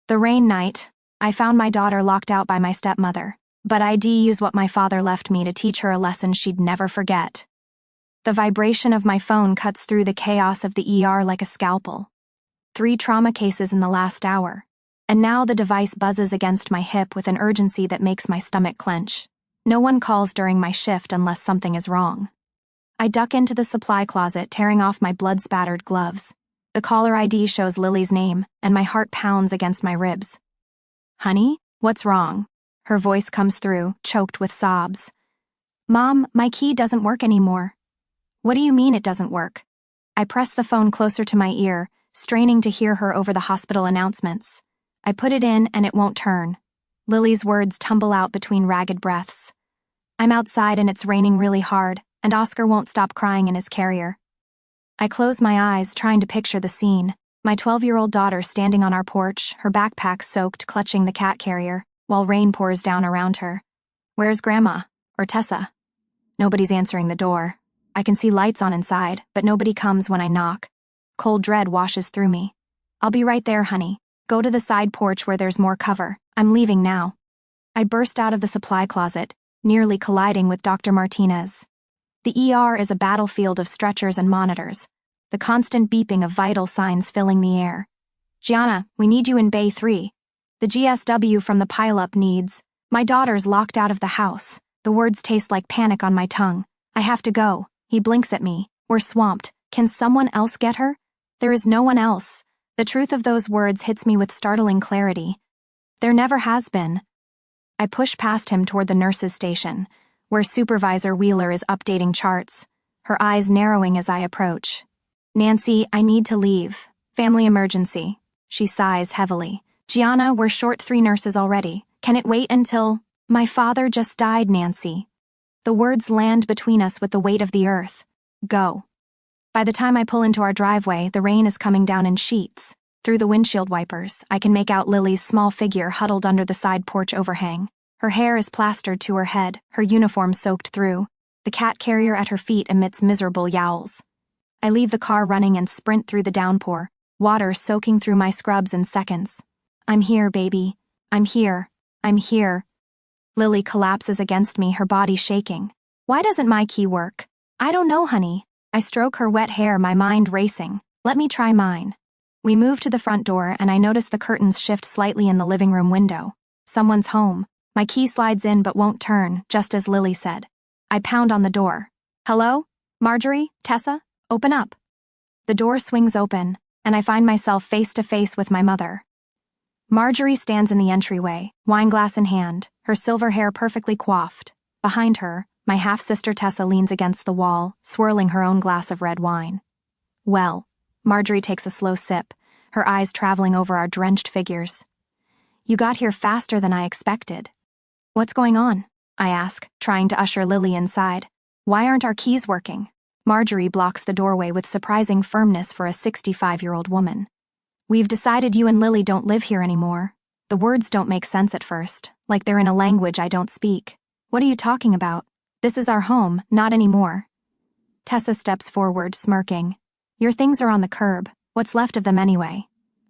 The rain night, I found my daughter locked out by my stepmother, but I'd use what my father left me to teach her a lesson she'd never forget. The vibration of my phone cuts through the chaos of the ER like a scalpel. 3 trauma cases in the last hour, and now the device buzzes against my hip with an urgency that makes my stomach clench. No one calls during my shift unless something is wrong. I duck into the supply closet, tearing off my blood-spattered gloves. The caller ID shows Lily's name, and my heart pounds against my ribs. "Honey, what's wrong?" Her voice comes through, choked with sobs. "Mom, my key doesn't work anymore." "What do you mean it doesn't work?" I press the phone closer to my ear, straining to hear her over the hospital announcements. I put it in and it won't turn. Lily's words tumble out between ragged breaths. I'm outside and it's raining really hard, and Oscar won't stop crying in his carrier. I close my eyes, trying to picture the scene. My 12-year-old daughter standing on our porch, her backpack soaked, clutching the cat carrier, while rain pours down around her. Where's Grandma? Or Tessa? Nobody's answering the door. I can see lights on inside, but nobody comes when I knock. Cold dread washes through me. "I'll be right there, honey. Go to the side porch where there's more cover. I'm leaving now." I burst out of the supply closet, nearly colliding with Dr. Martinez. The ER is a battlefield of stretchers and monitors, the constant beeping of vital signs filling the air. "Gianna, we need you in Bay 3. The GSW from the pileup needs." My daughter's locked out of the house. The words taste like panic on my tongue. "I have to go." He blinks at me. "We're swamped. Can someone else get her?" There is no one else. The truth of those words hits me with startling clarity. There never has been. I push past him toward the nurse's station, where Supervisor Wheeler is updating charts, her eyes narrowing as I approach. "Nancy, I need to leave. Family emergency." She sighs heavily. "Gianna, we're short 3 nurses already. Can it wait until—" "My father just died, Nancy." The words land between us with the weight of the earth. "Go." By the time I pull into our driveway, the rain is coming down in sheets. Through the windshield wipers, I can make out Lily's small figure huddled under the side porch overhang. Her hair is plastered to her head, her uniform soaked through. The cat carrier at her feet emits miserable yowls. I leave the car running and sprint through the downpour, water soaking through my scrubs in seconds. "I'm here, baby. I'm here. I'm here." Lily collapses against me, her body shaking. "Why doesn't my key work?" "I don't know, honey." I stroke her wet hair, my mind racing. "Let me try mine." We move to the front door and I notice the curtains shift slightly in the living room window. Someone's home. My key slides in but won't turn, just as Lily said. I pound on the door. "Hello? Marjorie? Tessa? Open up." The door swings open, and I find myself face to face with my mother. Marjorie stands in the entryway, wineglass in hand, her silver hair perfectly coiffed. Behind her, my half-sister Tessa leans against the wall, swirling her own glass of red wine. "Well," Marjorie takes a slow sip, her eyes traveling over our drenched figures. "You got here faster than I expected." "What's going on?" I ask, trying to usher Lily inside. "Why aren't our keys working?" Marjorie blocks the doorway with surprising firmness for a 65-year-old woman. "We've decided you and Lily don't live here anymore." The words don't make sense at first, like they're in a language I don't speak. "What are you talking about? This is our home, not anymore." Tessa steps forward, smirking. "Your things are on the curb. What's left of them anyway?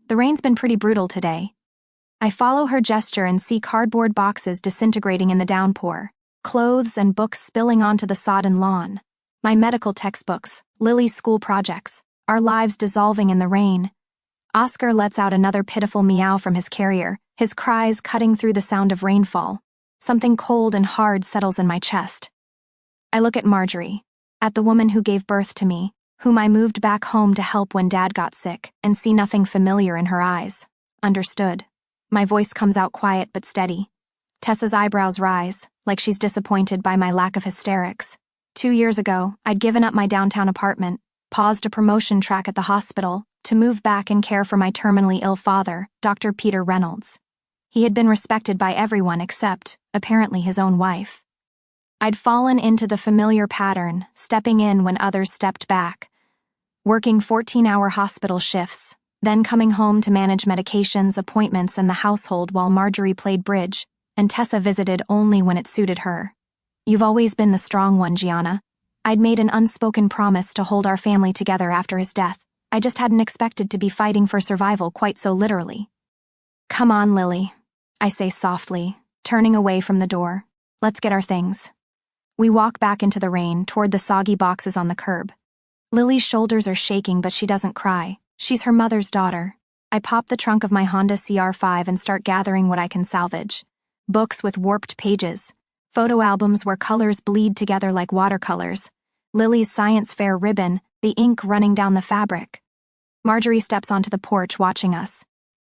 The rain's been pretty brutal today." I follow her gesture and see cardboard boxes disintegrating in the downpour, clothes and books spilling onto the sodden lawn. My medical textbooks, Lily's school projects, our lives dissolving in the rain. Oscar lets out another pitiful meow from his carrier, his cries cutting through the sound of rainfall. Something cold and hard settles in my chest. I look at Marjorie, at the woman who gave birth to me, whom I moved back home to help when Dad got sick, and see nothing familiar in her eyes. Understood. My voice comes out quiet but steady. Tessa's eyebrows rise, like she's disappointed by my lack of hysterics. 2 years ago, I'd given up my downtown apartment, paused a promotion track at the hospital, to move back and care for my terminally ill father, Dr. Peter Reynolds. He had been respected by everyone except, apparently, his own wife. I'd fallen into the familiar pattern, stepping in when others stepped back, working 14-hour hospital shifts, then coming home to manage medications, appointments, and the household while Marjorie played bridge, and Tessa visited only when it suited her. "You've always been the strong one, Gianna." I'd made an unspoken promise to hold our family together after his death. I just hadn't expected to be fighting for survival quite so literally. Come on, Lily, I say softly, turning away from the door. Let's get our things. We walk back into the rain, toward the soggy boxes on the curb. Lily's shoulders are shaking, but she doesn't cry. She's her mother's daughter. I pop the trunk of my Honda CR-5 and start gathering what I can salvage. Books with warped pages. Photo albums where colors bleed together like watercolors. Lily's science fair ribbon, the ink running down the fabric. Marjorie steps onto the porch, watching us.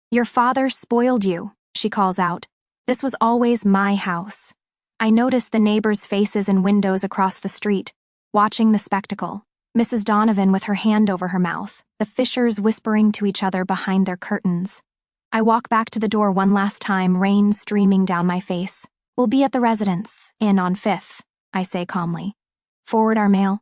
Your father spoiled you, she calls out. This was always my house. I notice the neighbors' faces in windows across the street, watching the spectacle. Mrs. Donovan with her hand over her mouth, the Fishers whispering to each other behind their curtains. I walk back to the door one last time, rain streaming down my face. We'll be at the residence, in on 5th, I say calmly. Forward our mail.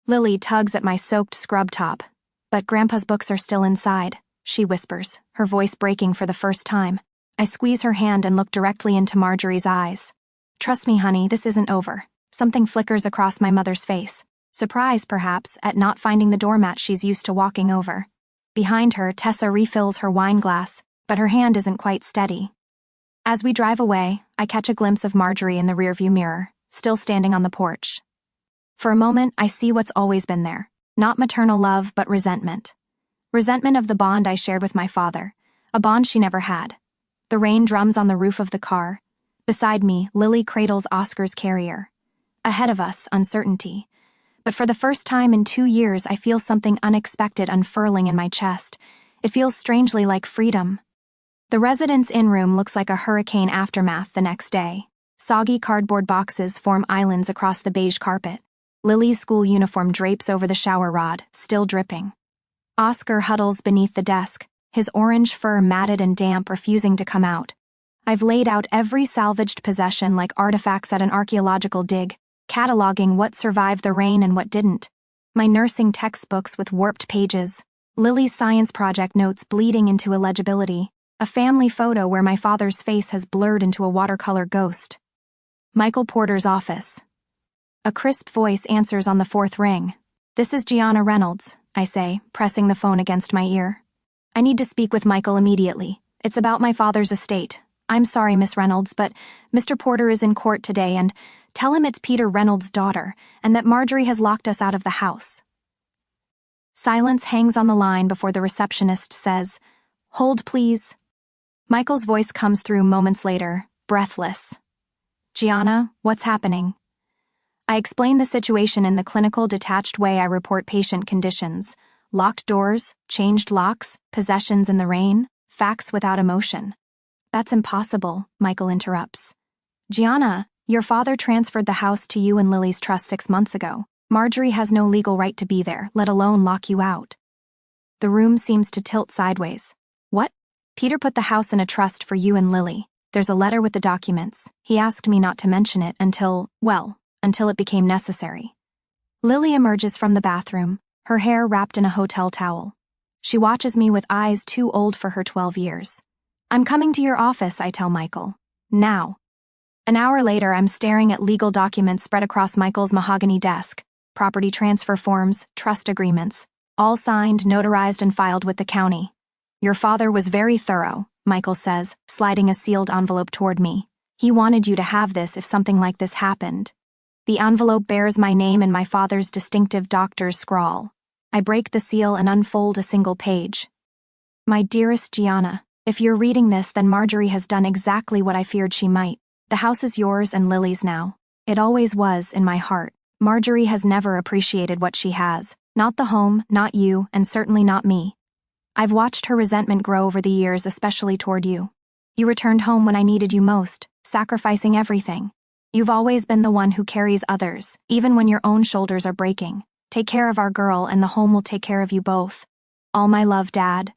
Lily tugs at my soaked scrub top. But Grandpa's books are still inside, she whispers, her voice breaking for the first time. I squeeze her hand and look directly into Marjorie's eyes. Trust me, honey, this isn't over. Something flickers across my mother's face. Surprise, perhaps, at not finding the doormat she's used to walking over. Behind her, Tessa refills her wine glass, but her hand isn't quite steady. As we drive away, I catch a glimpse of Marjorie in the rearview mirror, still standing on the porch. For a moment, I see what's always been there. Not maternal love, but resentment. Resentment of the bond I shared with my father, a bond she never had. The rain drums on the roof of the car. Beside me, Lily cradles Oscar's carrier. Ahead of us, uncertainty. But for the first time in 2 years, I feel something unexpected unfurling in my chest. It feels strangely like freedom. The residence inn room looks like a hurricane aftermath the next day. Soggy cardboard boxes form islands across the beige carpet. Lily's school uniform drapes over the shower rod, still dripping. Oscar huddles beneath the desk, his orange fur matted and damp, refusing to come out. I've laid out every salvaged possession like artifacts at an archaeological dig, cataloging what survived the rain and what didn't. My nursing textbooks with warped pages, Lily's science project notes bleeding into illegibility, a family photo where my father's face has blurred into a watercolor ghost. Michael Porter's office. A crisp voice answers on the 4th ring. This is Gianna Reynolds, I say, pressing the phone against my ear. I need to speak with Michael immediately. It's about my father's estate. I'm sorry, Miss Reynolds, but Mr. Porter is in court today, and tell him it's Peter Reynolds' daughter, and that Marjorie has locked us out of the house. Silence hangs on the line before the receptionist says, Hold, please. Michael's voice comes through moments later, breathless. Gianna, what's happening? I explain the situation in the clinical, detached way I report patient conditions. Locked doors, changed locks, possessions in the rain, facts without emotion. That's impossible, Michael interrupts. Gianna, your father transferred the house to you and Lily's trust 6 months ago. Marjorie has no legal right to be there, let alone lock you out. The room seems to tilt sideways. What? Peter put the house in a trust for you and Lily. There's a letter with the documents. He asked me not to mention it until it became necessary. Lily emerges from the bathroom, her hair wrapped in a hotel towel. She watches me with eyes too old for her 12 years. I'm coming to your office, I tell Michael. Now. An hour later, I'm staring at legal documents spread across Michael's mahogany desk. Property transfer forms, trust agreements, all signed, notarized, and filed with the county. Your father was very thorough, Michael says, sliding a sealed envelope toward me. He wanted you to have this if something like this happened. The envelope bears my name and my father's distinctive doctor's scrawl. I break the seal and unfold a single page. My dearest Gianna, if you're reading this, then Marjorie has done exactly what I feared she might. The house is yours and Lily's now. It always was in my heart. Marjorie has never appreciated what she has. Not the home, not you, and certainly not me. I've watched her resentment grow over the years, especially toward you. You returned home when I needed you most, sacrificing everything. You've always been the one who carries others, even when your own shoulders are breaking. Take care of our girl and the home will take care of you both. All my love, Dad.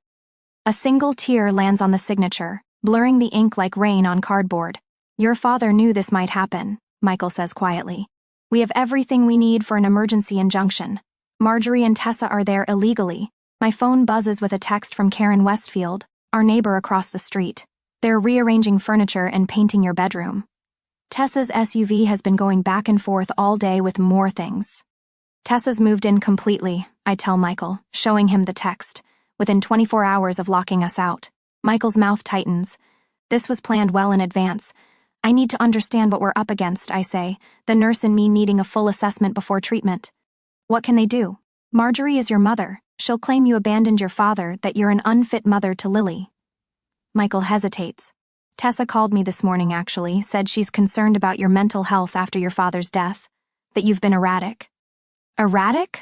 A single tear lands on the signature, blurring the ink like rain on cardboard. Your father knew this might happen, Michael says quietly. We have everything we need for an emergency injunction. Marjorie and Tessa are there illegally. My phone buzzes with a text from Karen Westfield, our neighbor across the street. They're rearranging furniture and painting your bedroom. Tessa's SUV has been going back and forth all day with more things. Tessa's moved in completely, I tell Michael, showing him the text, within 24 hours of locking us out. Michael's mouth tightens. This was planned well in advance. I need to understand what we're up against, I say, the nurse in me needing a full assessment before treatment. What can they do? Marjorie is your mother. She'll claim you abandoned your father, that you're an unfit mother to Lily. Michael hesitates. Tessa called me this morning, actually, said she's concerned about your mental health after your father's death, that you've been erratic. Erratic?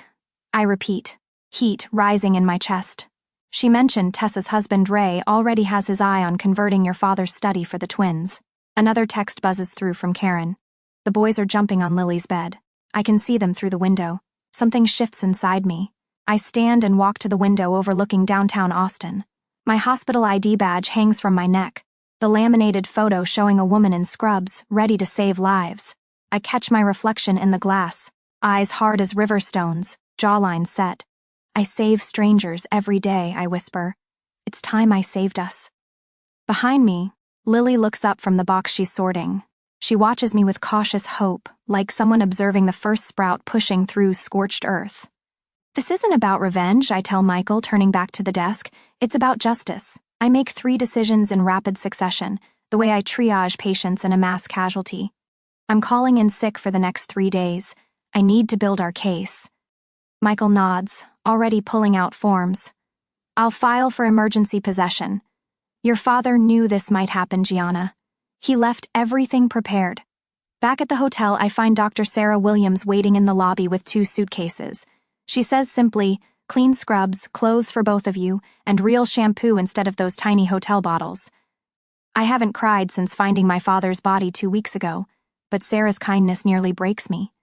I repeat, heat rising in my chest. She mentioned Tessa's husband, Ray, already has his eye on converting your father's study for the twins. Another text buzzes through from Karen. The boys are jumping on Lily's bed. I can see them through the window. Something shifts inside me. I stand and walk to the window overlooking downtown Austin. My hospital ID badge hangs from my neck, the laminated photo showing a woman in scrubs, ready to save lives. I catch my reflection in the glass, eyes hard as river stones, jawline set. I save strangers every day, I whisper. It's time I saved us. Behind me, Lily looks up from the box she's sorting. She watches me with cautious hope, like someone observing the first sprout pushing through scorched earth. This isn't about revenge, I tell Michael, turning back to the desk. It's about justice. I make 3 decisions in rapid succession, the way I triage patients in a mass casualty. I'm calling in sick for the next 3 days. I need to build our case. Michael nods, already pulling out forms. I'll file for emergency possession. Your father knew this might happen, Gianna. He left everything prepared. Back at the hotel, I find Dr. Sarah Williams waiting in the lobby with 2 suitcases. She says simply, clean scrubs, clothes for both of you, and real shampoo instead of those tiny hotel bottles. I haven't cried since finding my father's body 2 weeks ago, but Sarah's kindness nearly breaks me.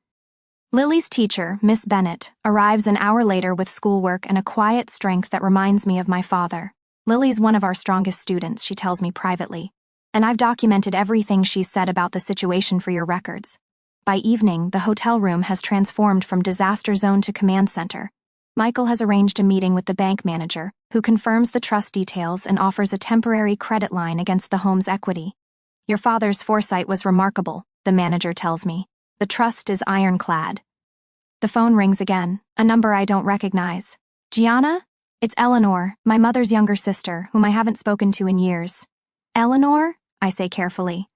Lily's teacher, Miss Bennett, arrives an hour later with schoolwork and a quiet strength that reminds me of my father. Lily's one of our strongest students, she tells me privately, and I've documented everything she's said about the situation for your records. By evening, the hotel room has transformed from disaster zone to command center. Michael has arranged a meeting with the bank manager, who confirms the trust details and offers a temporary credit line against the home's equity. Your father's foresight was remarkable, the manager tells me. The trust is ironclad. The phone rings again, a number I don't recognize. Gianna? It's Eleanor, my mother's younger sister, whom I haven't spoken to in years. Eleanor? I say carefully.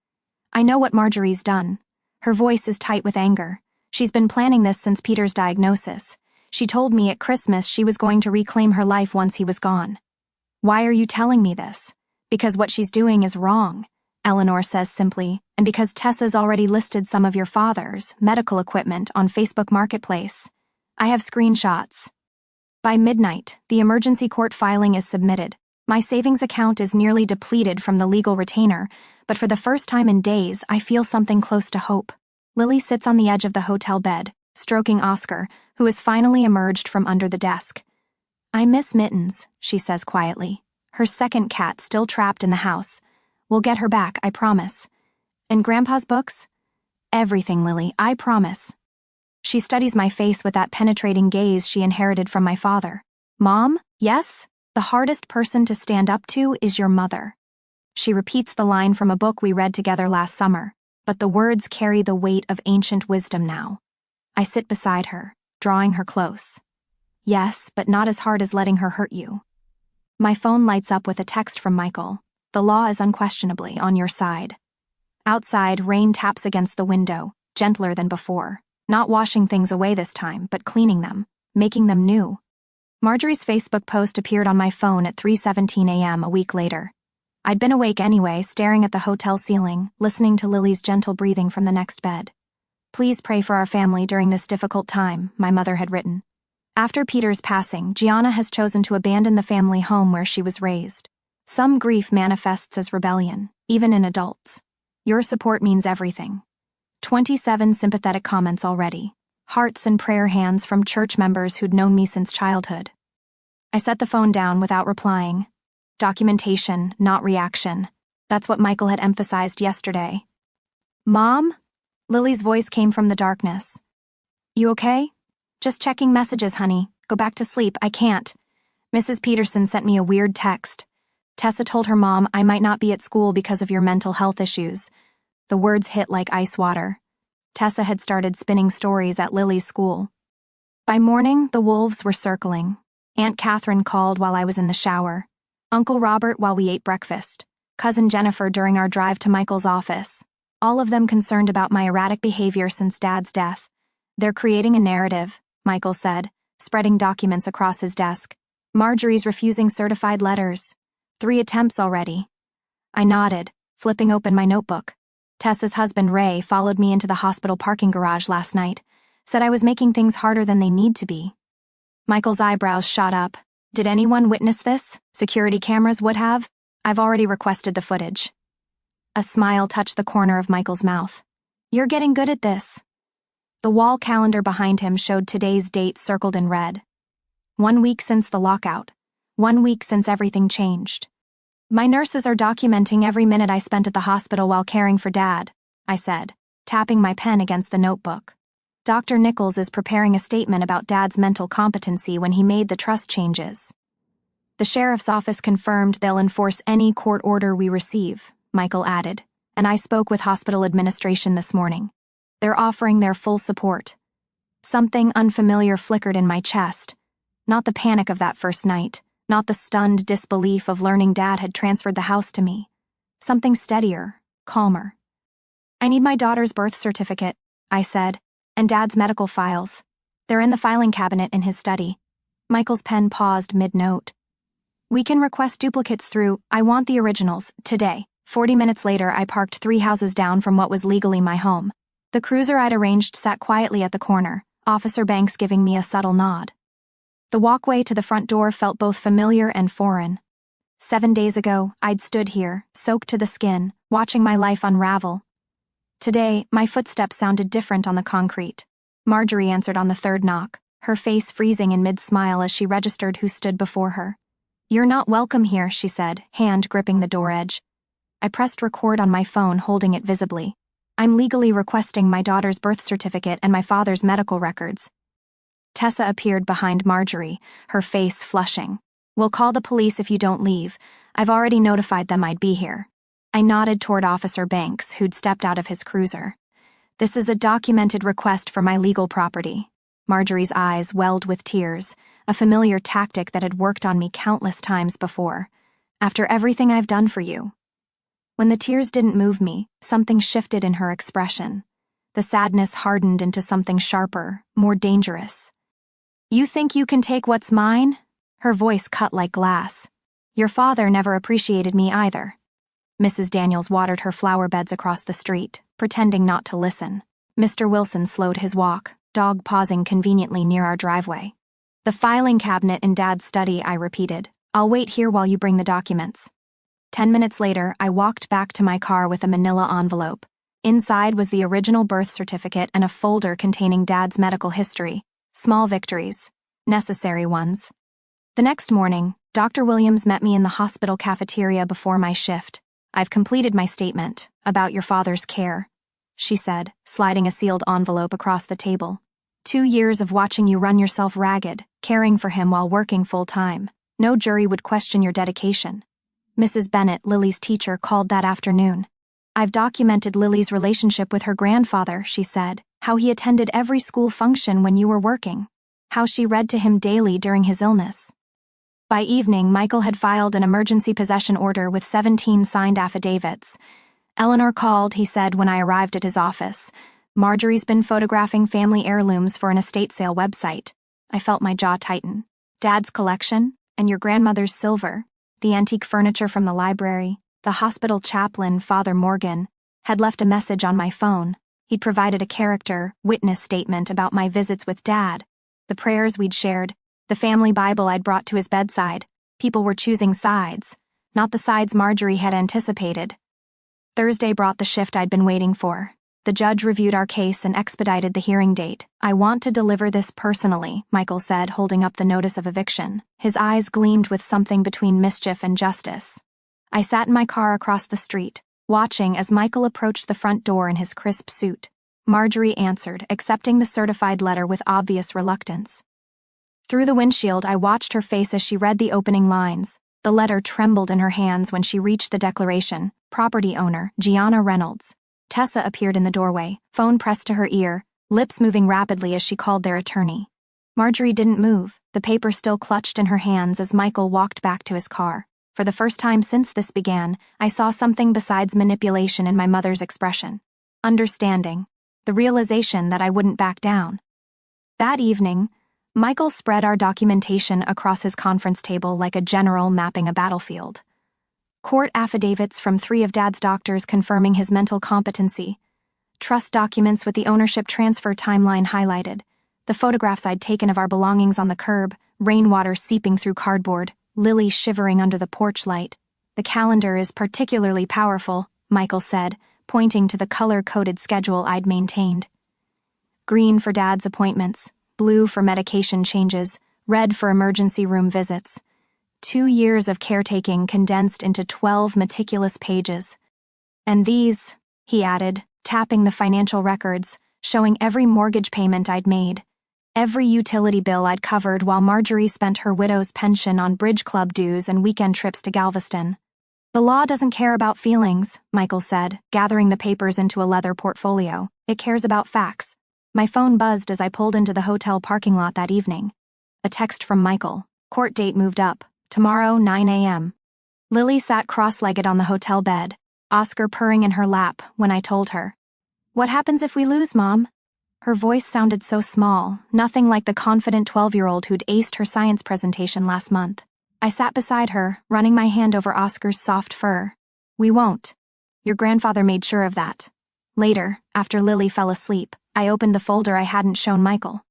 I know what Marjorie's done. Her voice is tight with anger. She's been planning this since Peter's diagnosis. She told me at Christmas she was going to reclaim her life once he was gone. Why are you telling me this? Because what she's doing is wrong, Eleanor says simply, and because Tessa's already listed some of your father's medical equipment on Facebook Marketplace. I have screenshots. By midnight, the emergency court filing is submitted. My savings account is nearly depleted from the legal retainer, but for the first time in days, I feel something close to hope. Lily sits on the edge of the hotel bed, stroking Oscar, who has finally emerged from under the desk. I miss Mittens, she says quietly. Her second cat still trapped in the house. We'll get her back, I promise. And Grandpa's books? Everything, Lily, I promise. She studies my face with that penetrating gaze she inherited from my father. Mom, yes? The hardest person to stand up to is your mother. She repeats the line from a book we read together last summer, but the words carry the weight of ancient wisdom now. I sit beside her, drawing her close. Yes, but not as hard as letting her hurt you. My phone lights up with a text from Michael. The law is unquestionably on your side. Outside, rain taps against the window, gentler than before. Not washing things away this time, but cleaning them, making them new. Marjorie's Facebook post appeared on my phone at 3:17 a.m. a week later. I'd been awake anyway, staring at the hotel ceiling, listening to Lily's gentle breathing from the next bed. Please pray for our family during this difficult time, my mother had written. After Peter's passing, Gianna has chosen to abandon the family home where she was raised. Some grief manifests as rebellion, even in adults. Your support means everything. 27 sympathetic comments already. Hearts and prayer hands from church members who'd known me since childhood. I set the phone down without replying. Documentation, not reaction. That's what Michael had emphasized yesterday. Mom? Lily's voice came from the darkness. You okay? Just checking messages, honey. Go back to sleep, I can't. Mrs. Peterson sent me a weird text. Tessa told her mom I might not be at school because of your mental health issues. The words hit like ice water. Tessa had started spinning stories at Lily's school. By morning, the wolves were circling. Aunt Catherine called while I was in the shower. Uncle Robert while we ate breakfast, Cousin Jennifer during our drive to Michael's office. All of them concerned about my erratic behavior since Dad's death. They're creating a narrative, Michael said, spreading documents across his desk. Marjorie's refusing certified letters. 3 attempts already. I nodded, flipping open my notebook. Tessa's husband, Ray, followed me into the hospital parking garage last night, said I was making things harder than they need to be. Michael's eyebrows shot up. Did anyone witness this? Security cameras would have. I've already requested the footage. A smile touched the corner of Michael's mouth. You're getting good at this. The wall calendar behind him showed today's date circled in red. 1 week since the lockout. 1 week since everything changed. My nurses are documenting every minute I spent at the hospital while caring for Dad, I said, tapping my pen against the notebook. Dr. Nichols is preparing a statement about Dad's mental competency when he made the trust changes. The sheriff's office confirmed they'll enforce any court order we receive, Michael added, and I spoke with hospital administration this morning. They're offering their full support. Something unfamiliar flickered in my chest. Not the panic of that first night. Not the stunned disbelief of learning Dad had transferred the house to me. Something steadier, calmer. I need my daughter's birth certificate, I said, and Dad's medical files. They're in the filing cabinet in his study. Michael's pen paused mid-note. We can request duplicates through, I want the originals, today. 40 minutes later, I parked 3 houses down from what was legally my home. The cruiser I'd arranged sat quietly at the corner, Officer Banks giving me a subtle nod. The walkway to the front door felt both familiar and foreign. 7 days ago, I'd stood here, soaked to the skin, watching my life unravel. Today, my footsteps sounded different on the concrete. Marjorie answered on the 3rd knock, her face freezing in mid-smile as she registered who stood before her. You're not welcome here, she said, hand gripping the door edge. I pressed record on my phone, holding it visibly. I'm legally requesting my daughter's birth certificate and my father's medical records. Tessa appeared behind Marjorie, her face flushing. We'll call the police if you don't leave. I've already notified them I'd be here. I nodded toward Officer Banks, who'd stepped out of his cruiser. This is a documented request for my legal property. Marjorie's eyes welled with tears, a familiar tactic that had worked on me countless times before. After everything I've done for you. When the tears didn't move me, something shifted in her expression. The sadness hardened into something sharper, more dangerous. You think you can take what's mine? Her voice cut like glass. Your father never appreciated me either. Mrs. Daniels watered her flower beds across the street, pretending not to listen. Mr. Wilson slowed his walk, dog pausing conveniently near our driveway. The filing cabinet in Dad's study, I repeated. I'll wait here while you bring the documents. 10 minutes later, I walked back to my car with a manila envelope. Inside was the original birth certificate and a folder containing Dad's medical history. Small victories. Necessary ones. The next morning, Dr. Williams met me in the hospital cafeteria before my shift. I've completed my statement about your father's care, she said, sliding a sealed envelope across the table. 2 years of watching you run yourself ragged, caring for him while working full-time. No jury would question your dedication. Mrs. Bennett, Lily's teacher, called that afternoon. I've documented Lily's relationship with her grandfather, she said, how he attended every school function when you were working, how she read to him daily during his illness. By evening, Michael had filed an emergency possession order with 17 signed affidavits. Eleanor called, he said when I arrived at his office. Marjorie's been photographing family heirlooms for an estate sale website. I felt my jaw tighten. Dad's collection, and your grandmother's silver, the antique furniture from the library, the hospital chaplain, Father Morgan, had left a message on my phone. He'd provided a character, witness statement about my visits with Dad, the prayers we'd shared, the family Bible I'd brought to his bedside. People were choosing sides, not the sides Marjorie had anticipated. Thursday brought the shift I'd been waiting for. The judge reviewed our case and expedited the hearing date. I want to deliver this personally, Michael said, holding up the notice of eviction. His eyes gleamed with something between mischief and justice. I sat in my car across the street, watching as Michael approached the front door in his crisp suit. Marjorie answered, accepting the certified letter with obvious reluctance. Through the windshield, I watched her face as she read the opening lines. The letter trembled in her hands when she reached the declaration. Property owner, Gianna Reynolds. Tessa appeared in the doorway, phone pressed to her ear, lips moving rapidly as she called their attorney. Marjorie didn't move, the paper still clutched in her hands as Michael walked back to his car. For the first time since this began, I saw something besides manipulation in my mother's expression. Understanding. The realization that I wouldn't back down. That evening, Michael spread our documentation across his conference table like a general mapping a battlefield. Court affidavits from 3 of Dad's doctors confirming his mental competency. Trust documents with the ownership transfer timeline highlighted. The photographs I'd taken of our belongings on the curb, rainwater seeping through cardboard, Lily shivering under the porch light. The calendar is particularly powerful, Michael said, pointing to the color-coded schedule I'd maintained. Green for Dad's appointments, blue for medication changes, red for emergency room visits. 2 years of caretaking condensed into 12 meticulous pages. And these, he added, tapping the financial records, showing every mortgage payment I'd made, every utility bill I'd covered while Marjorie spent her widow's pension on bridge club dues and weekend trips to Galveston. The law doesn't care about feelings, Michael said, gathering the papers into a leather portfolio. It cares about facts. My phone buzzed as I pulled into the hotel parking lot that evening. A text from Michael. Court date moved up. Tomorrow, 9 a.m. Lily sat cross-legged on the hotel bed, Oscar purring in her lap when I told her. What happens if we lose, Mom? Her voice sounded so small, nothing like the confident 12-year-old who'd aced her science presentation last month. I sat beside her, running my hand over Oscar's soft fur. We won't. Your grandfather made sure of that. Later, after Lily fell asleep, I opened the folder I hadn't shown Michael.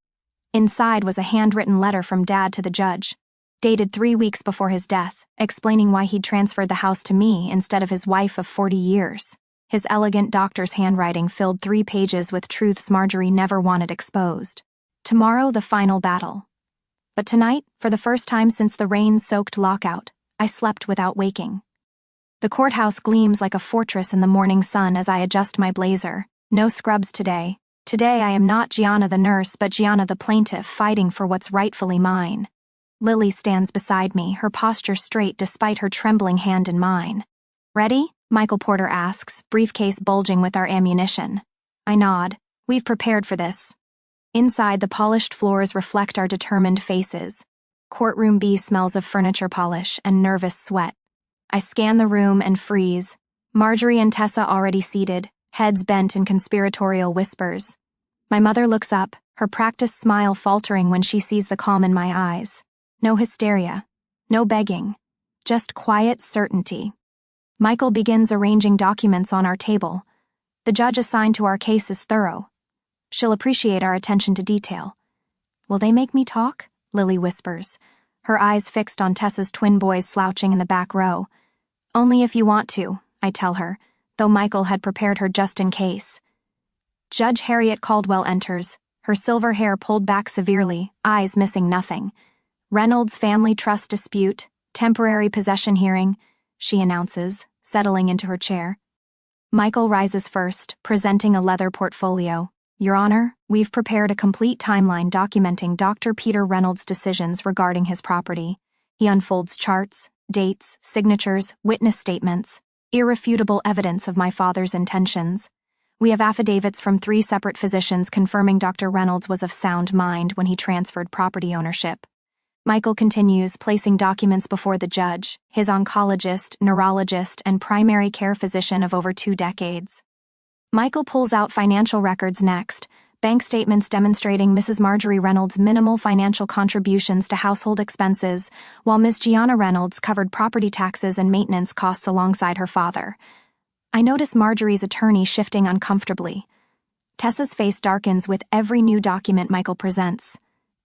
Inside was a handwritten letter from Dad to the judge, dated 3 weeks before his death, explaining why he'd transferred the house to me instead of his wife of 40 years. His elegant doctor's handwriting filled 3 pages with truths Marjorie never wanted exposed. Tomorrow, the final battle. But tonight, for the first time since the rain-soaked lockout, I slept without waking. The courthouse gleams like a fortress in the morning sun as I adjust my blazer. No scrubs today. Today I am not Gianna the nurse, but Gianna the plaintiff fighting for what's rightfully mine. Lily stands beside me, her posture straight despite her trembling hand in mine. Ready? Michael Porter asks, briefcase bulging with our ammunition. I nod. We've prepared for this. Inside, the polished floors reflect our determined faces. Courtroom B smells of furniture polish and nervous sweat. I scan the room and freeze. Marjorie and Tessa already seated, heads bent in conspiratorial whispers. My mother looks up, her practiced smile faltering when she sees the calm in my eyes. No hysteria. No begging. Just quiet certainty. Michael begins arranging documents on our table. The judge assigned to our case is thorough. She'll appreciate our attention to detail. Will they make me talk? Lily whispers, her eyes fixed on Tessa's twin boys slouching in the back row. Only if you want to, I tell her, though Michael had prepared her just in case. Judge Harriet Caldwell enters, her silver hair pulled back severely, eyes missing nothing. Reynolds family trust dispute, temporary possession hearing, she announces, settling into her chair. Michael rises first, presenting a leather portfolio. Your Honor, we've prepared a complete timeline documenting Dr. Peter Reynolds' decisions regarding his property. He unfolds charts, dates, signatures, witness statements, irrefutable evidence of my father's intentions. We have affidavits from 3 separate physicians confirming Dr. Reynolds was of sound mind when he transferred property ownership. Michael continues, placing documents before the judge, his oncologist, neurologist, and primary care physician of over 2 decades. Michael pulls out financial records next, bank statements demonstrating Mrs. Marjorie Reynolds' minimal financial contributions to household expenses, while Ms. Gianna Reynolds covered property taxes and maintenance costs alongside her father. I notice Marjorie's attorney shifting uncomfortably. Tessa's face darkens with every new document Michael presents.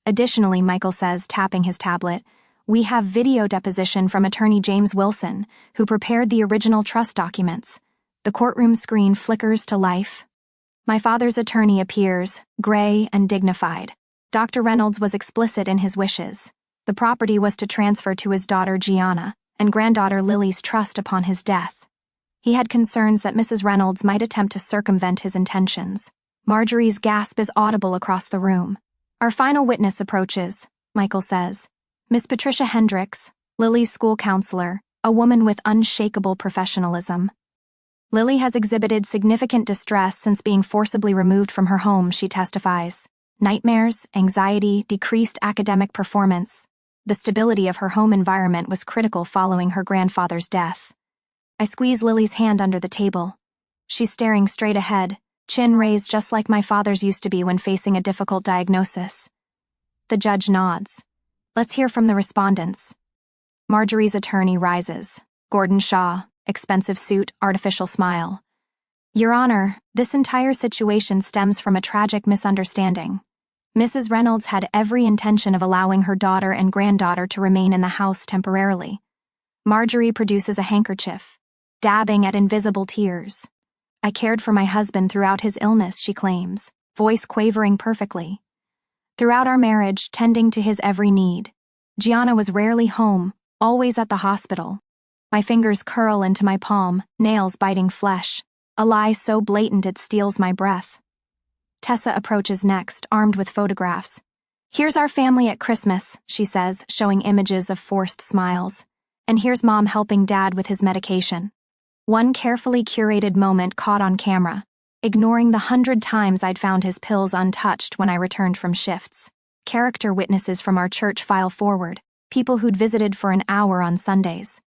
Additionally, Michael says, tapping his tablet, we have video deposition from attorney James Wilson, who prepared the original trust documents. The courtroom screen flickers to life. My father's attorney appears, gray and dignified. Dr. Reynolds was explicit in his wishes. The property was to transfer to his daughter Gianna and granddaughter Lily's trust upon his death. He had concerns that Mrs. Reynolds might attempt to circumvent his intentions. Marjorie's gasp is audible across the room. Our final witness approaches, Michael says. Miss Patricia Hendricks, Lily's school counselor, a woman with unshakable professionalism. Lily has exhibited significant distress since being forcibly removed from her home, she testifies. Nightmares, anxiety, decreased academic performance. The stability of her home environment was critical following her grandfather's death. I squeeze Lily's hand under the table. She's staring straight ahead, chin raised just like my father's used to be when facing a difficult diagnosis. The judge nods. Let's hear from the respondents. Marjorie's attorney rises. Gordon Shaw, expensive suit, artificial smile. Your Honor, this entire situation stems from a tragic misunderstanding. Mrs. Reynolds had every intention of allowing her daughter and granddaughter to remain in the house temporarily. Marjorie produces a handkerchief, dabbing at invisible tears. I cared for my husband throughout his illness, she claims, voice quavering perfectly. Throughout our marriage, tending to his every need. Gianna was rarely home, always at the hospital. My fingers curl into my palm, nails biting flesh, a lie so blatant it steals my breath. Tessa approaches next, armed with photographs. Here's our family at Christmas, she says, showing images of forced smiles. And here's Mom helping Dad with his medication. One carefully curated moment caught on camera, ignoring the 100 times I'd found his pills untouched when I returned from shifts. Character witnesses from our church file forward, people who'd visited for an hour on Sundays.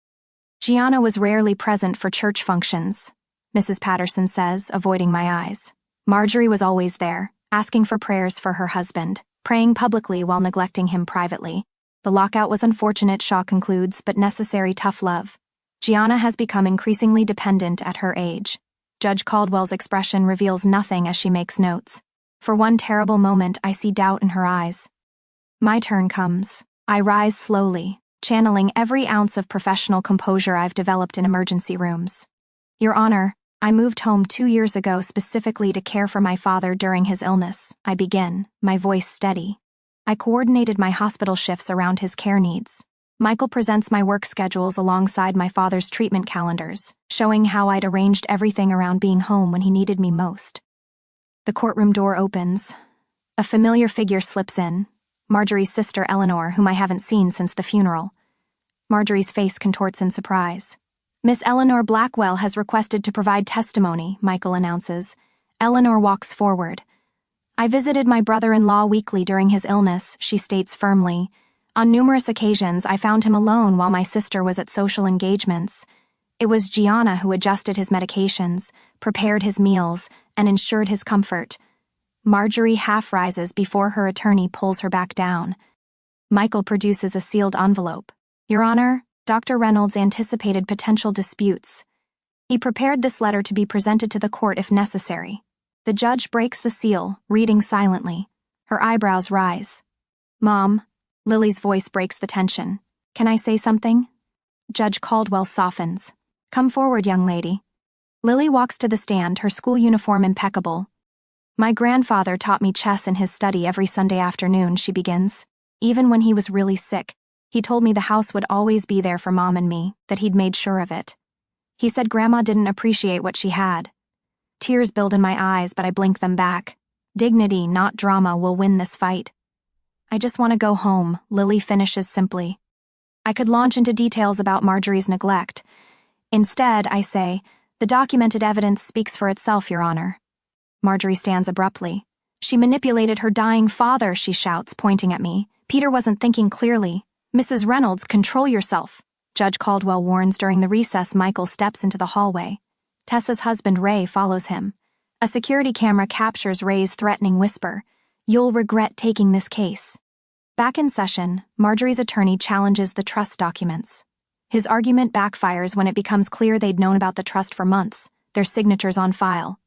Gianna was rarely present for church functions, Mrs. Patterson says, avoiding my eyes. Marjorie was always there, asking for prayers for her husband, praying publicly while neglecting him privately. The lockout was unfortunate, Shaw concludes, but necessary tough love. Gianna has become increasingly dependent at her age. Judge Caldwell's expression reveals nothing as she makes notes. For one terrible moment, I see doubt in her eyes. My turn comes. I rise slowly, channeling every ounce of professional composure I've developed in emergency rooms. Your Honor, I moved home 2 years ago specifically to care for my father during his illness. I begin, my voice steady. I coordinated my hospital shifts around his care needs. Michael presents my work schedules alongside my father's treatment calendars, showing how I'd arranged everything around being home when he needed me most. The courtroom door opens. A familiar figure slips in. Marjorie's sister Eleanor, whom I haven't seen since the funeral. Marjorie's face contorts in surprise. Miss Eleanor Blackwell has requested to provide testimony, Michael announces. Eleanor walks forward. I visited my brother-in-law weekly during his illness, she states firmly. On numerous occasions, I found him alone while my sister was at social engagements. It was Gianna who adjusted his medications, prepared his meals, and ensured his comfort. Marjorie half rises before her attorney pulls her back down. Michael produces a sealed envelope. Your Honor, Dr. Reynolds anticipated potential disputes. He prepared this letter to be presented to the court if necessary. The judge breaks the seal, reading silently. Her eyebrows rise. Mom, Lily's voice breaks the tension. Can I say something? Judge Caldwell softens. Come forward, young lady. Lily walks to the stand, her school uniform impeccable. My grandfather taught me chess in his study every Sunday afternoon, she begins. Even when he was really sick, he told me the house would always be there for Mom and me, that he'd made sure of it. He said Grandma didn't appreciate what she had. Tears build in my eyes, but I blink them back. Dignity, not drama, will win this fight. I just want to go home, Lily finishes simply. I could launch into details about Marjorie's neglect. Instead, I say, the documented evidence speaks for itself, Your Honor. Marjorie stands abruptly. She manipulated her dying father, she shouts, pointing at me. Peter wasn't thinking clearly. Mrs. Reynolds, control yourself. Judge Caldwell warns. During the recess. Michael steps into the hallway. Tessa's husband, Ray, follows him. A security camera captures Ray's threatening whisper. You'll regret taking this case. Back in session, Marjorie's attorney challenges the trust documents. His argument backfires when it becomes clear they'd known about the trust for months, their signatures on file.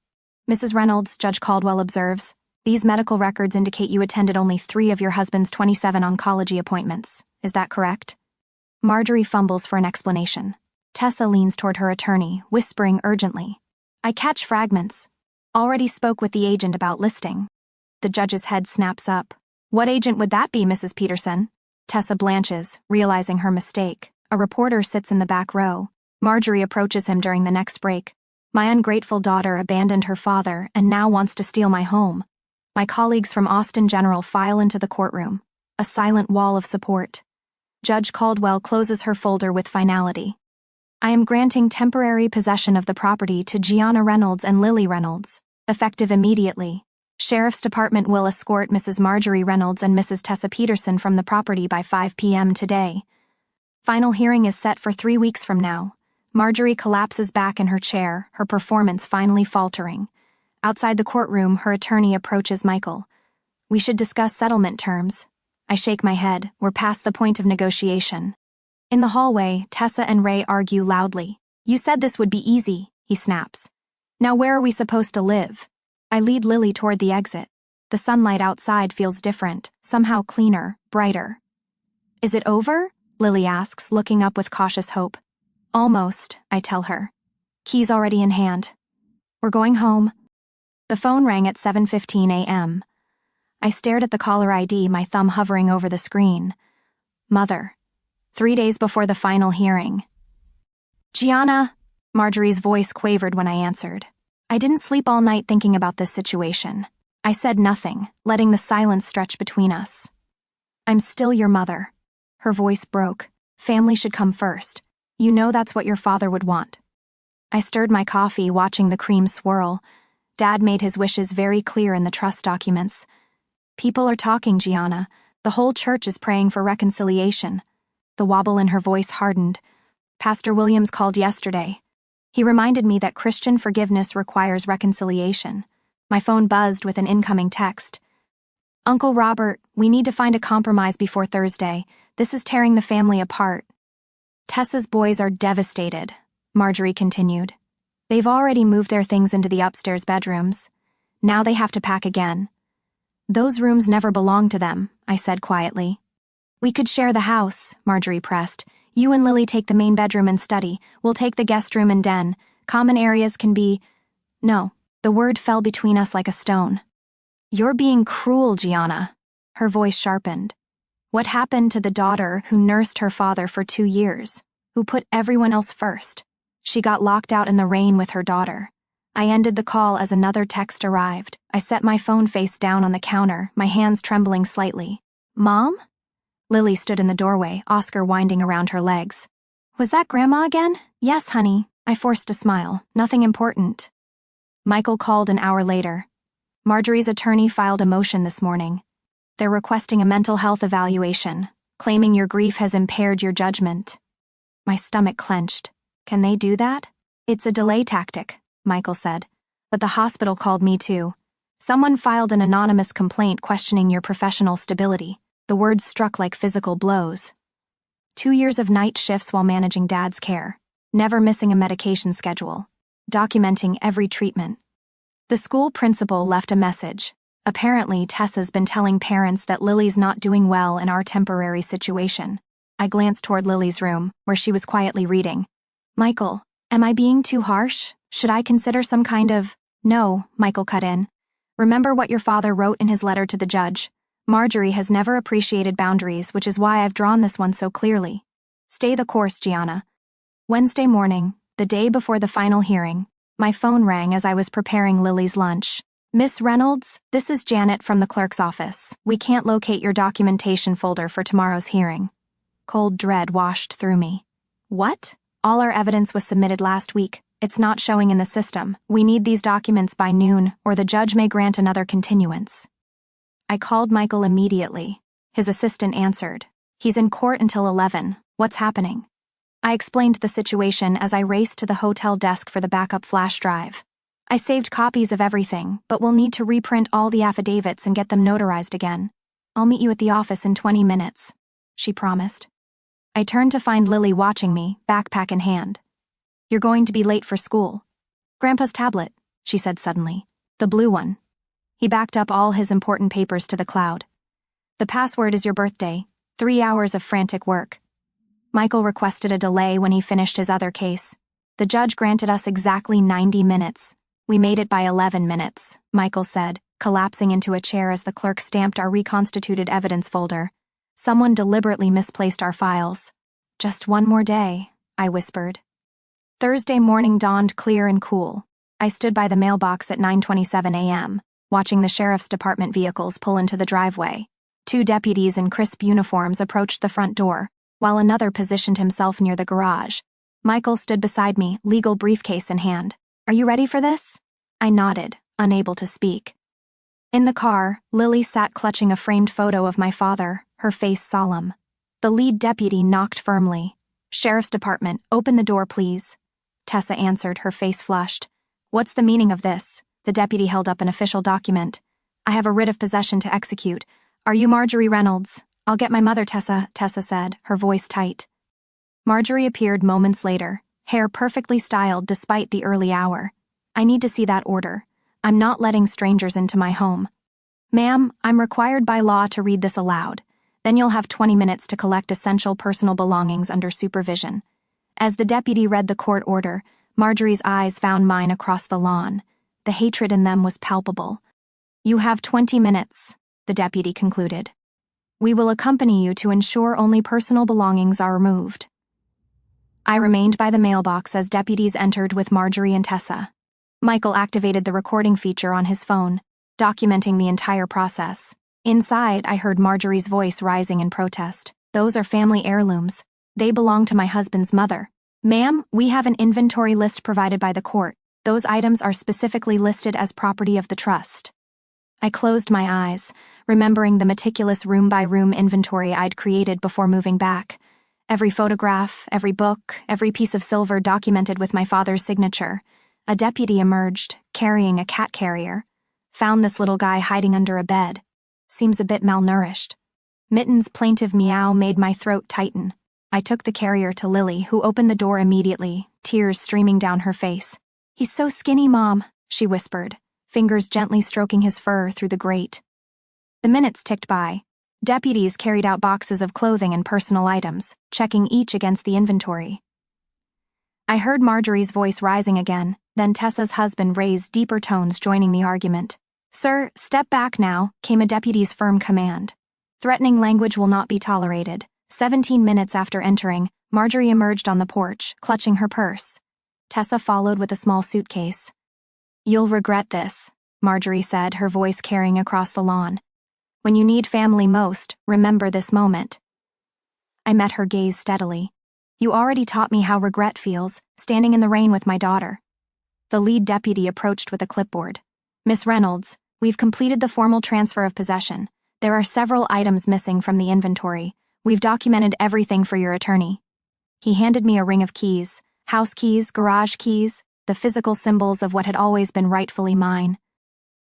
Mrs. Reynolds, Judge Caldwell observes, these medical records indicate you attended only 3 of your husband's 27 oncology appointments. Is that correct? Marjorie fumbles for an explanation. Tessa leans toward her attorney, whispering urgently. I catch fragments. Already spoke with the agent about listing. The judge's head snaps up. What agent would that be, Mrs. Peterson? Tessa blanches, realizing her mistake. A reporter sits in the back row. Marjorie approaches him during the next break. My ungrateful daughter abandoned her father and now wants to steal my home. My colleagues from Austin General file into the courtroom. A silent wall of support. Judge Caldwell closes her folder with finality. I am granting temporary possession of the property to Gianna Reynolds and Lily Reynolds, effective immediately. Sheriff's Department will escort Mrs. Marjorie Reynolds and Mrs. Tessa Peterson from the property by 5 p.m. today. Final hearing is set for 3 weeks from now. Marjorie collapses back in her chair, her performance finally faltering. Outside the courtroom, her attorney approaches Michael. We should discuss settlement terms. I shake my head. We're past the point of negotiation. In the hallway, Tessa and Ray argue loudly. You said this would be easy, he snaps. Now where are we supposed to live? I lead Lily toward the exit. The sunlight outside feels different, somehow cleaner, brighter. Is it over? Lily asks, looking up with cautious hope. Almost, I tell her. Keys already in hand. We're going home. The phone rang at 7:15 a.m. I stared at the caller ID, my thumb hovering over the screen. Mother. 3 days before the final hearing. Gianna, Marjorie's voice quavered when I answered. I didn't sleep all night thinking about this situation. I said nothing, letting the silence stretch between us. I'm still your mother. Her voice broke. Family should come first. You know that's what your father would want. I stirred my coffee, watching the cream swirl. Dad made his wishes very clear in the trust documents. People are talking, Gianna. The whole church is praying for reconciliation. The wobble in her voice hardened. Pastor Williams called yesterday. He reminded me that Christian forgiveness requires reconciliation. My phone buzzed with an incoming text. Uncle Robert, we need to find a compromise before Thursday. This is tearing the family apart. Tessa's boys are devastated, Marjorie continued. They've already moved their things into the upstairs bedrooms. Now they have to pack again. Those rooms never belonged to them, I said quietly. We could share the house, Marjorie pressed. You and Lily take the main bedroom and study. We'll take the guest room and den. Common areas can be... No, the word fell between us like a stone. You're being cruel, Gianna. Her voice sharpened. What happened to the daughter who nursed her father for 2 years, who put everyone else first? She got locked out in the rain with her daughter. I ended the call as another text arrived. I set my phone face down on the counter, my hands trembling slightly. Mom? Lily stood in the doorway, Oscar winding around her legs. Was that Grandma again? Yes, honey. I forced a smile. Nothing important. Michael called an hour later. Marjorie's attorney filed a motion this morning. They're requesting a mental health evaluation, claiming your grief has impaired your judgment. My stomach clenched. Can they do that? It's a delay tactic, Michael said. But the hospital called me too. Someone filed an anonymous complaint questioning your professional stability. The words struck like physical blows. 2 years of night shifts while managing Dad's care. Never missing a medication schedule. Documenting every treatment. The school principal left a message. Apparently, Tessa's been telling parents that Lily's not doing well in our temporary situation. I glanced toward Lily's room, where she was quietly reading. Michael, am I being too harsh? Should I consider some kind of... No, Michael cut in. Remember what your father wrote in his letter to the judge. Marjorie has never appreciated boundaries, which is why I've drawn this one so clearly. Stay the course, Gianna. Wednesday morning, the day before the final hearing, my phone rang as I was preparing Lily's lunch. Miss Reynolds, this is Janet from the clerk's office. We can't locate your documentation folder for tomorrow's hearing. Cold dread washed through me. What? All our evidence was submitted last week. It's not showing in the system. We need these documents by noon, or the judge may grant another continuance. I called Michael immediately. His assistant answered. He's in court until 11. What's happening? I explained the situation as I raced to the hotel desk for the backup flash drive. I saved copies of everything, but we'll need to reprint all the affidavits and get them notarized again. I'll meet you at the office in 20 minutes, she promised. I turned to find Lily watching me, backpack in hand. You're going to be late for school. Grandpa's tablet, she said suddenly. The blue one. He backed up all his important papers to the cloud. The password is your birthday. 3 hours of frantic work. Michael requested a delay when he finished his other case. The judge granted us exactly 90 minutes. We made it by 11 minutes, Michael said, collapsing into a chair as the clerk stamped our reconstituted evidence folder. Someone deliberately misplaced our files. Just one more day, I whispered. Thursday morning dawned clear and cool. I stood by the mailbox at 9:27 a.m., watching the sheriff's department vehicles pull into the driveway. 2 deputies in crisp uniforms approached the front door, while another positioned himself near the garage. Michael stood beside me, legal briefcase in hand. Are you ready for this? I nodded, unable to speak. In the car, Lily sat clutching a framed photo of my father, her face solemn. The lead deputy knocked firmly. "Sheriff's Department, open the door, please." Tessa answered, her face flushed. "What's the meaning of this?" The deputy held up an official document. "I have a writ of possession to execute. Are you Marjorie Reynolds?" "I'll get my mother, Tessa," Tessa said, her voice tight. Marjorie appeared moments later, hair perfectly styled despite the early hour. "I need to see that order. I'm not letting strangers into my home." "Ma'am, I'm required by law to read this aloud. Then you'll have 20 minutes to collect essential personal belongings under supervision." As the deputy read the court order, Marjorie's eyes found mine across the lawn. The hatred in them was palpable. "You have 20 minutes, the deputy concluded. "We will accompany you to ensure only personal belongings are removed." I remained by the mailbox as deputies entered with Marjorie and Tessa. Michael activated the recording feature on his phone, documenting the entire process. Inside, I heard Marjorie's voice rising in protest. "Those are family heirlooms. They belong to my husband's mother." "Ma'am, we have an inventory list provided by the court. Those items are specifically listed as property of the trust." I closed my eyes, remembering the meticulous room-by-room inventory I'd created before moving back. Every photograph, every book, every piece of silver documented with my father's signature. A deputy emerged, carrying a cat carrier. "Found this little guy hiding under a bed. Seems a bit malnourished." Mitten's plaintive meow made my throat tighten. I took the carrier to Lily, who opened the door immediately, tears streaming down her face. "He's so skinny, Mom," she whispered, fingers gently stroking his fur through the grate. The minutes ticked by. Deputies carried out boxes of clothing and personal items, checking each against the inventory. I heard Marjorie's voice rising again, then Tessa's husband raised deeper tones, joining the argument. "Sir, step back now," came a deputy's firm command. "Threatening language will not be tolerated." 17 minutes after entering, Marjorie emerged on the porch, clutching her purse. Tessa followed with a small suitcase. "You'll regret this," Marjorie said, her voice carrying across the lawn. "When you need family most, remember this moment." I met her gaze steadily. "You already taught me how regret feels, standing in the rain with my daughter." The lead deputy approached with a clipboard. "Miss Reynolds, we've completed the formal transfer of possession. There are several items missing from the inventory. We've documented everything for your attorney." He handed me a ring of keys, house keys, garage keys, the physical symbols of what had always been rightfully mine.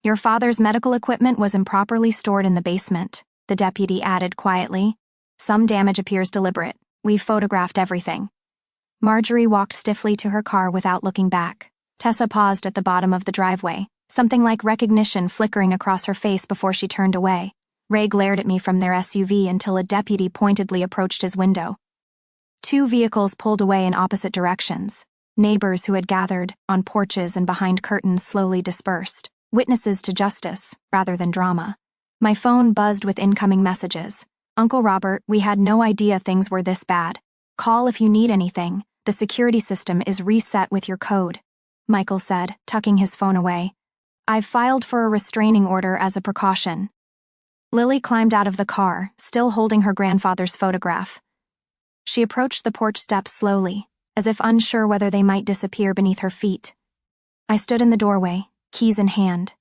"Your father's medical equipment was improperly stored in the basement," the deputy added quietly. "Some damage appears deliberate. We've photographed everything." Marjorie walked stiffly to her car without looking back. Tessa paused at the bottom of the driveway, something like recognition flickering across her face before she turned away. Ray glared at me from their SUV until a deputy pointedly approached his window. Two vehicles pulled away in opposite directions. Neighbors who had gathered on porches and behind curtains slowly dispersed, witnesses to justice rather than drama. My phone buzzed with incoming messages. "Uncle Robert, we had no idea things were this bad. Call if you need anything. The security system is reset with your code," Michael said, tucking his phone away. "I've filed for a restraining order as a precaution." Lily climbed out of the car, still holding her grandfather's photograph. She approached the porch steps slowly, as if unsure whether they might disappear beneath her feet. I stood in the doorway, keys in hand.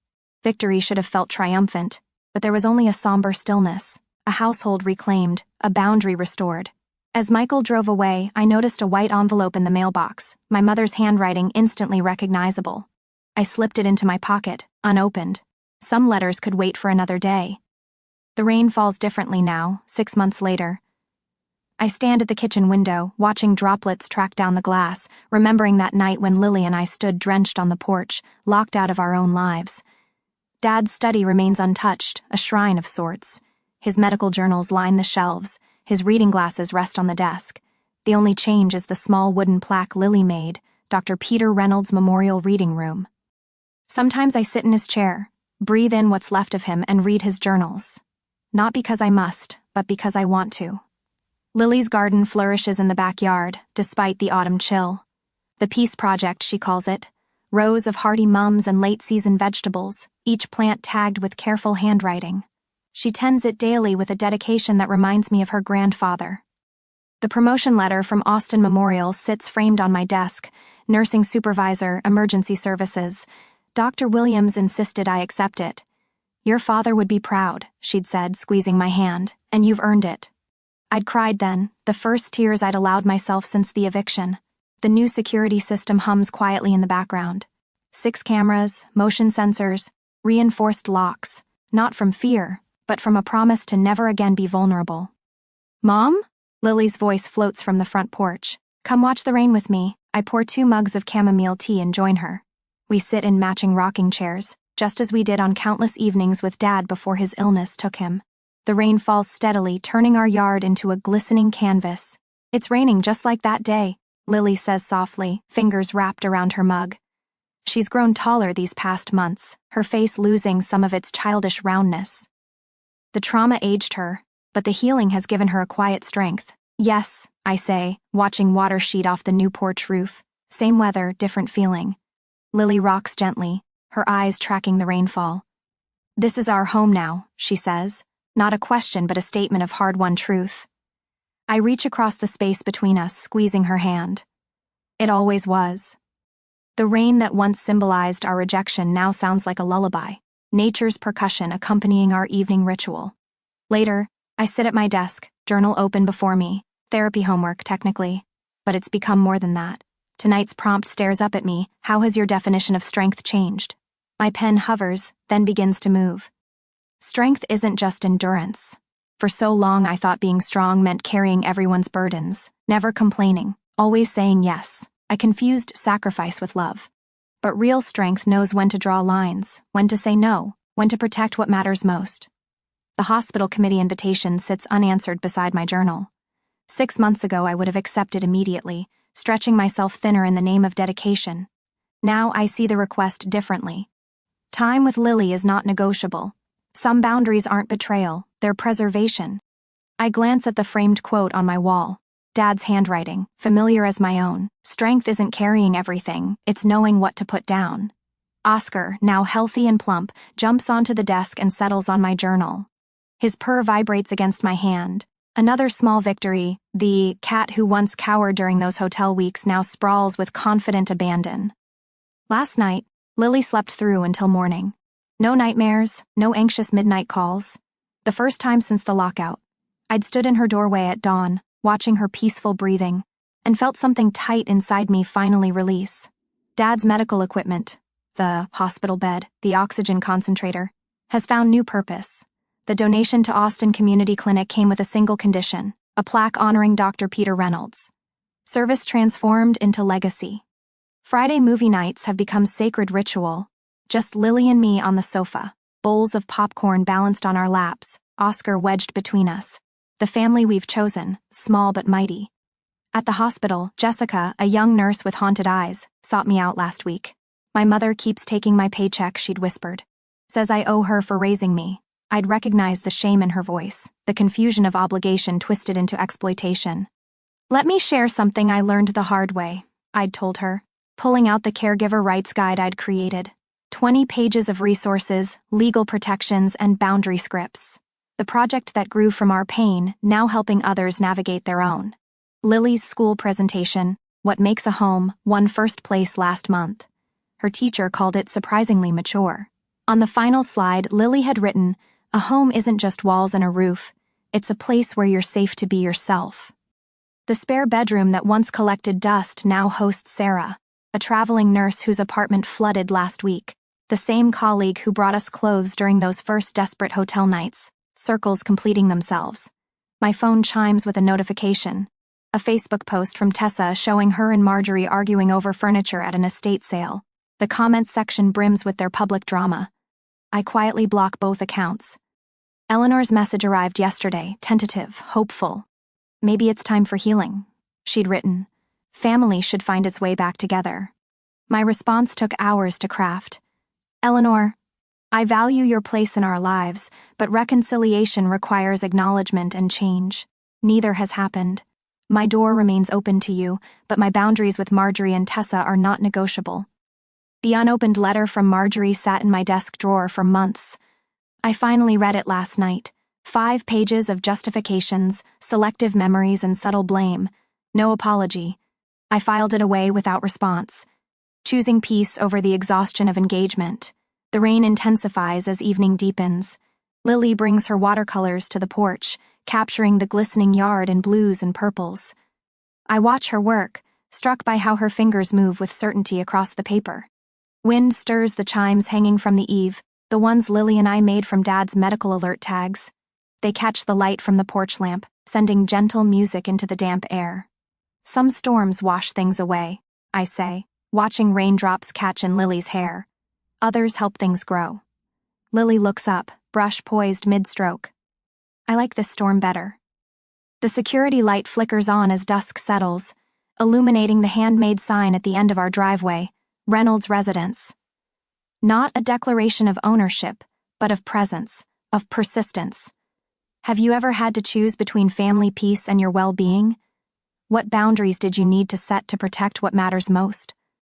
Victory should have felt triumphant, but there was only a somber stillness, a household reclaimed, a boundary restored. As Michael drove away, I noticed a white envelope in the mailbox, my mother's handwriting instantly recognizable. I slipped it into my pocket, unopened. Some letters could wait for another day. The rain falls differently now, 6 months later. I stand at the kitchen window, watching droplets track down the glass, remembering that night when Lily and I stood drenched on the porch, locked out of our own lives. Dad's study remains untouched, a shrine of sorts. His medical journals line the shelves, his reading glasses rest on the desk. The only change is the small wooden plaque Lily made, Dr. Peter Reynolds Memorial Reading Room. Sometimes I sit in his chair, breathe in what's left of him, and read his journals. Not because I must, but because I want to. Lily's garden flourishes in the backyard, despite the autumn chill. The Peace Project, she calls it. Rows of hardy mums and late-season vegetables, each plant tagged with careful handwriting. She tends it daily with a dedication that reminds me of her grandfather. The promotion letter from Austin Memorial sits framed on my desk. Nursing supervisor, emergency services. Dr. Williams insisted I accept it. "Your father would be proud," she'd said, squeezing my hand, "and you've earned it." I'd cried then, the first tears I'd allowed myself since the eviction. The new security system hums quietly in the background. 6 cameras, motion sensors, reinforced locks, not from fear, but from a promise to never again be vulnerable. "Mom?" Lily's voice floats from the front porch. "Come watch the rain with me." I pour 2 mugs of chamomile tea and join her. We sit in matching rocking chairs, just as we did on countless evenings with Dad before his illness took him. The rain falls steadily, turning our yard into a glistening canvas. "It's raining just like that day," Lily says softly, fingers wrapped around her mug. She's grown taller these past months, her face losing some of its childish roundness. The trauma aged her, but the healing has given her a quiet strength. "Yes," I say, watching water sheet off the new porch roof. Same weather, different feeling. Lily rocks gently, her eyes tracking the rainfall. "This is our home now," she says. Not a question, but a statement of hard-won truth. I reach across the space between us, squeezing her hand. It always was. The rain that once symbolized our rejection now sounds like a lullaby, nature's percussion accompanying our evening ritual. Later, I sit at my desk, journal open before me, therapy homework, technically. But it's become more than that. Tonight's prompt stares up at me. How has your definition of strength changed? My pen hovers, then begins to move. Strength isn't just endurance. For so long I thought being strong meant carrying everyone's burdens, never complaining, always saying yes. I confused sacrifice with love. But real strength knows when to draw lines, when to say no, when to protect what matters most. The hospital committee invitation sits unanswered beside my journal. 6 months ago I would have accepted immediately, stretching myself thinner in the name of dedication. Now I see the request differently. Time with Lily is not negotiable. Some boundaries aren't betrayal, they're preservation. I glance at the framed quote on my wall. Dad's handwriting, familiar as my own. "Strength isn't carrying everything, it's knowing what to put down." Oscar, now healthy and plump, jumps onto the desk and settles on my journal. His purr vibrates against my hand. Another small victory. The cat who once cowered during those hotel weeks now sprawls with confident abandon. Last night, Lily slept through until morning. No nightmares, no anxious midnight calls. The first time since the lockout. I'd stood in her doorway at dawn, watching her peaceful breathing, and felt something tight inside me finally release. Dad's medical equipment, the hospital bed, the oxygen concentrator, has found new purpose. The donation to Austin Community Clinic came with a single condition, a plaque honoring Dr. Peter Reynolds. Service transformed into legacy. Friday movie nights have become sacred ritual. Just Lily and me on the sofa, bowls of popcorn balanced on our laps, Oscar wedged between us. The family we've chosen, small but mighty. At the hospital, Jessica, a young nurse with haunted eyes, sought me out last week. "My mother keeps taking my paycheck," she'd whispered. "Says I owe her for raising me." I'd recognize the shame in her voice, the confusion of obligation twisted into exploitation. "Let me share something I learned the hard way," I'd told her, pulling out the caregiver rights guide I'd created. 20 pages of resources, legal protections, and boundary scripts. The project that grew from our pain, now helping others navigate their own. Lily's school presentation, What Makes a Home, won first place last month. Her teacher called it surprisingly mature. On the final slide, Lily had written, "A home isn't just walls and a roof. It's a place where you're safe to be yourself." The spare bedroom that once collected dust now hosts Sarah, a traveling nurse whose apartment flooded last week. The same colleague who brought us clothes during those first desperate hotel nights, circles completing themselves. My phone chimes with a notification. A Facebook post from Tessa showing her and Marjorie arguing over furniture at an estate sale. The comments section brims with their public drama. I quietly block both accounts. Eleanor's message arrived yesterday, tentative, hopeful. "Maybe it's time for healing," she'd written. "Family should find its way back together." My response took hours to craft. "Eleanor, I value your place in our lives, but reconciliation requires acknowledgement and change. Neither has happened. My door remains open to you, but my boundaries with Marjorie and Tessa are not negotiable." The unopened letter from Marjorie sat in my desk drawer for months. I finally read it last night. 5 pages of justifications, selective memories, and subtle blame. No apology. I filed it away without response, choosing peace over the exhaustion of engagement. The rain intensifies as evening deepens. Lily brings her watercolors to the porch, capturing the glistening yard in blues and purples. I watch her work, struck by how her fingers move with certainty across the paper. Wind stirs the chimes hanging from the eave, the ones Lily and I made from Dad's medical alert tags. They catch the light from the porch lamp, sending gentle music into the damp air. Some storms wash things away, I say, watching raindrops catch in Lily's hair. Others help things grow. Lily looks up, brush poised mid-stroke. I like this storm better. The security light flickers on as dusk settles, illuminating the handmade sign at the end of our driveway, Reynolds Residence. Not a declaration of ownership, but of presence, of persistence. Have you ever had to choose between family peace and your well-being? What boundaries did you need to set to protect what matters most?